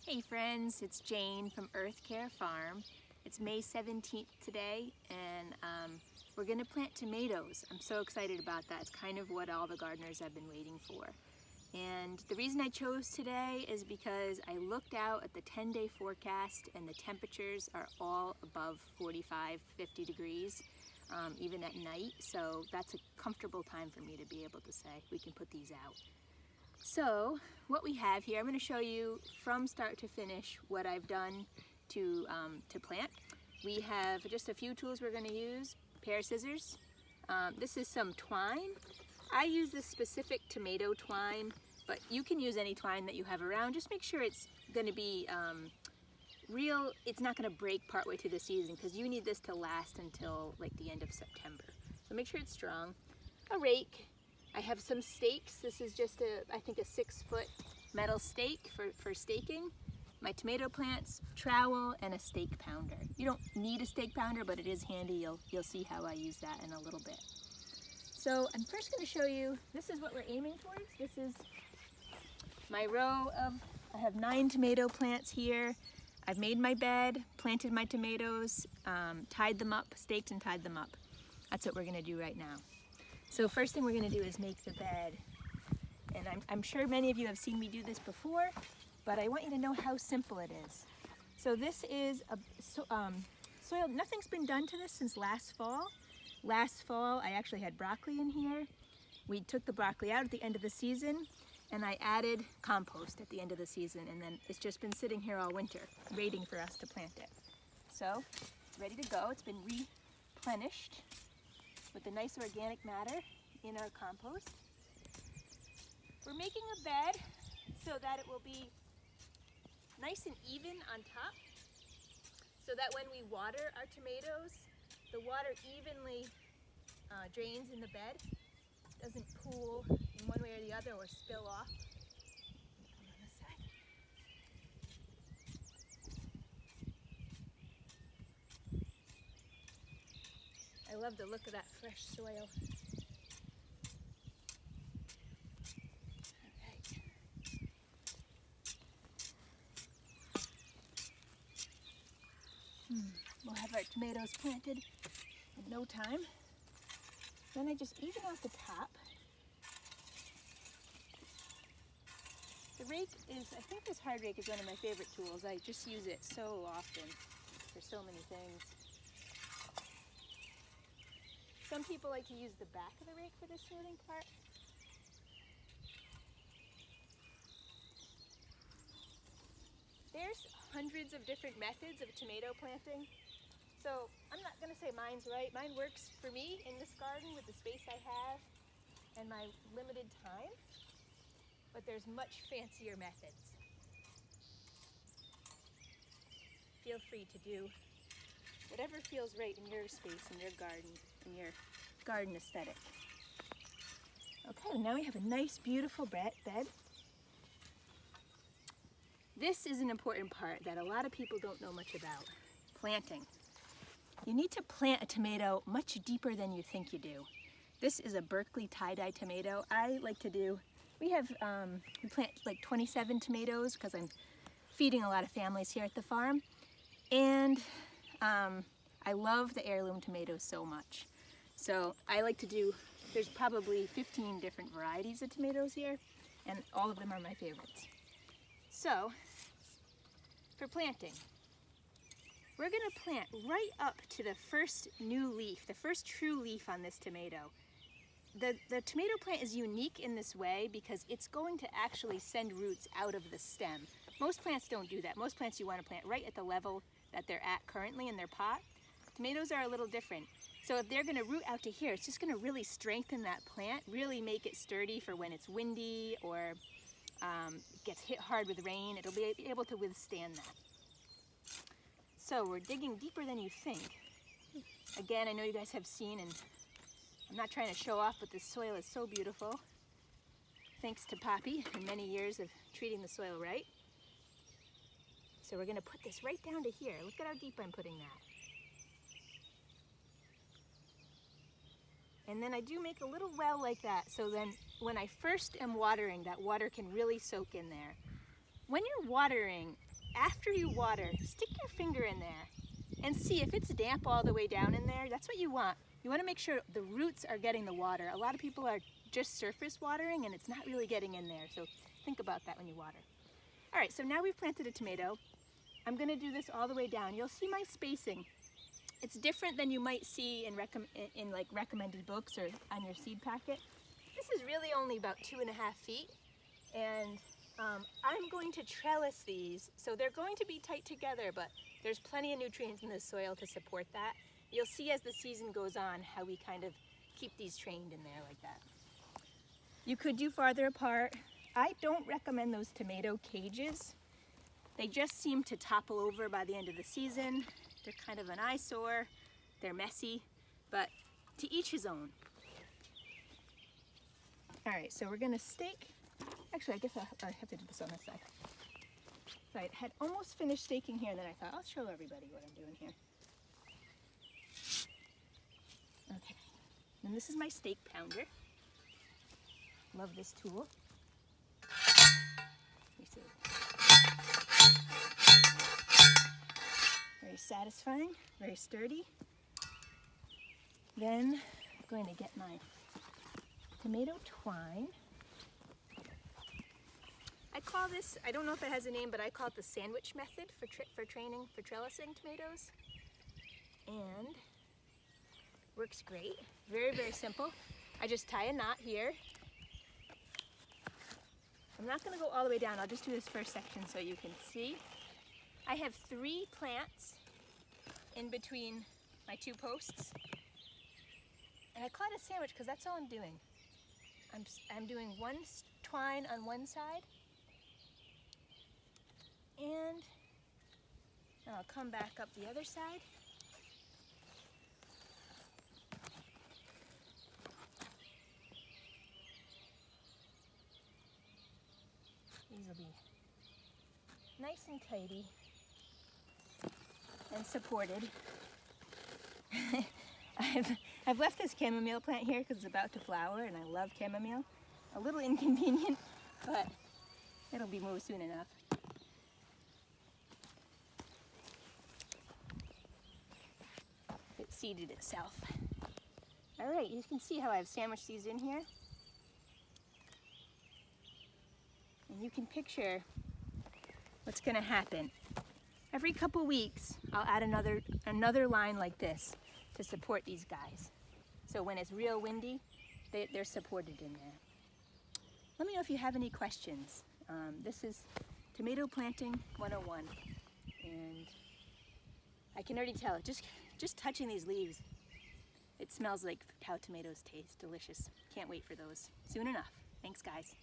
Hey friends, it's Jane from Earth Care Farm. It's May 17th today and we're going to plant tomatoes. I'm so excited about that. It's kind of what all the gardeners have been waiting for. And the reason I chose today is because I looked out at the 10-day forecast and the temperatures are all above 45, 50 degrees, even at night. So that's a comfortable time for me to be able to say we can put these out. So what we have here, I'm going to show you from start to finish what I've done to plant. We have just a few tools we're going to use. A pair of scissors. This is some twine. I use this specific tomato twine, but you can use any twine that you have around. Just make sure it's going to be real. It's not going to break partway through the season because you need this to last until like the end of September. So make sure it's strong. A rake. I have some stakes. This is just I think a 6-foot metal stake for staking. My tomato plants, trowel, and a stake pounder. You don't need a stake pounder, but it is handy. You'll see how I use that in a little bit. So I'm first going to show you, this is what we're aiming towards. This is my row of, I have 9 tomato plants here. I've made my bed, planted my tomatoes, tied them up, staked and tied them up. That's what we're going to do right now. So first thing we're going to do is make the bed. And I'm sure many of you have seen me do this before, but I want you to know how simple it is. So this is a soil, nothing's been done to this since last fall. Last fall I actually had broccoli in here. We took the broccoli out at the end of the season and I added compost at the end of the season, and then it's just been sitting here all winter waiting for us to plant it. So it's ready to go. It's been replenished with the nice organic matter in our compost. We're making a bed so that it will be nice and even on top, so that when we water our tomatoes, the water evenly drains in the bed, doesn't pool in one way or the other or spill off. Come on this side. I love the look of that fresh soil. We'll have our tomatoes planted in no time. Then I just even off the top. The rake is, I think this hard rake is one of my favorite tools. I just use it so often for so many things. Some people like to use the back of the rake for the sorting part. There's hundreds of different methods of tomato planting. So I'm not going to say mine's right. Mine works for me in this garden with the space I have and my limited time. But there's much fancier methods. Feel free to do whatever feels right in your space, in your garden, in your garden aesthetic. Okay, now we have a nice, beautiful bed. This is an important part that a lot of people don't know much about, planting. You need to plant a tomato much deeper than you think you do. This is a Berkeley tie-dye tomato. I like to do, we plant like 27 tomatoes because I'm feeding a lot of families here at the farm. And I love the heirloom tomatoes so much. So I like to do, there's probably 15 different varieties of tomatoes here, and all of them are my favorites. So, for planting, we're going to plant right up to the first new leaf, the first true leaf on this tomato. The tomato plant is unique in this way because it's going to actually send roots out of the stem. Most plants don't do that. Most plants you want to plant right at the level that they're at currently in their pot. Tomatoes are a little different. So if they're going to root out to here, it's just going to really strengthen that plant, really make it sturdy for when it's windy or gets hit hard with rain. It'll be able to withstand that. So we're digging deeper than you think. Again, I know you guys have seen, and I'm not trying to show off, but this soil is so beautiful. Thanks to Poppy and many years of treating the soil right. So we're going to put this right down to here. Look at how deep I'm putting that. And then I do make a little well like that, so then when I first am watering, that water can really soak in there. When you're watering, after you water, stick your finger in there and see if it's damp all the way down in there. That's what you want. You want to make sure the roots are getting the water. A lot of people are just surface watering and it's not really getting in there. So think about that when you water. All right, so now we've planted a tomato. I'm going to do this all the way down. You'll see my spacing. It's different than you might see in like recommended books or on your seed packet. This is really only about 2.5 feet, and I'm going to trellis these, so they're going to be tight together, but there's plenty of nutrients in the soil to support that. You'll see as the season goes on how we kind of keep these trained in there like that. You could do farther apart. I don't recommend those tomato cages. They just seem to topple over by the end of the season. They're kind of an eyesore. They're messy, but to each his own. All right, so we're gonna stake. Actually, I guess I have to do this on this side. So I had almost finished staking here, and then I thought, I'll show everybody what I'm doing here. Okay, and this is my stake pounder. Love this tool. Very satisfying, very sturdy. Then I'm going to get my tomato twine. I call this, I don't know if it has a name, but I call it the sandwich method for trellising tomatoes. And works great. Very, very simple. I just tie a knot here. I'm not going to go all the way down. I'll just do this first section so you can see. I have 3 plants in between my 2 posts. And I call it a sandwich because that's all I'm doing. I'm doing one twine on one side, and I'll come back up the other side. These will be nice and tidy and supported. I've left this chamomile plant here because it's about to flower, and I love chamomile. A little inconvenient, but it'll be moved soon enough. It seeded itself. All right, you can see how I've sandwiched these in here. And you can picture what's gonna happen. Every couple weeks, I'll add another line like this to support these guys. So when it's real windy, they're supported in there. Let me know if you have any questions. This is Tomato Planting 101. And I can already tell, just touching these leaves, it smells like how tomatoes taste. Delicious. Can't wait for those. Soon enough. Thanks, guys.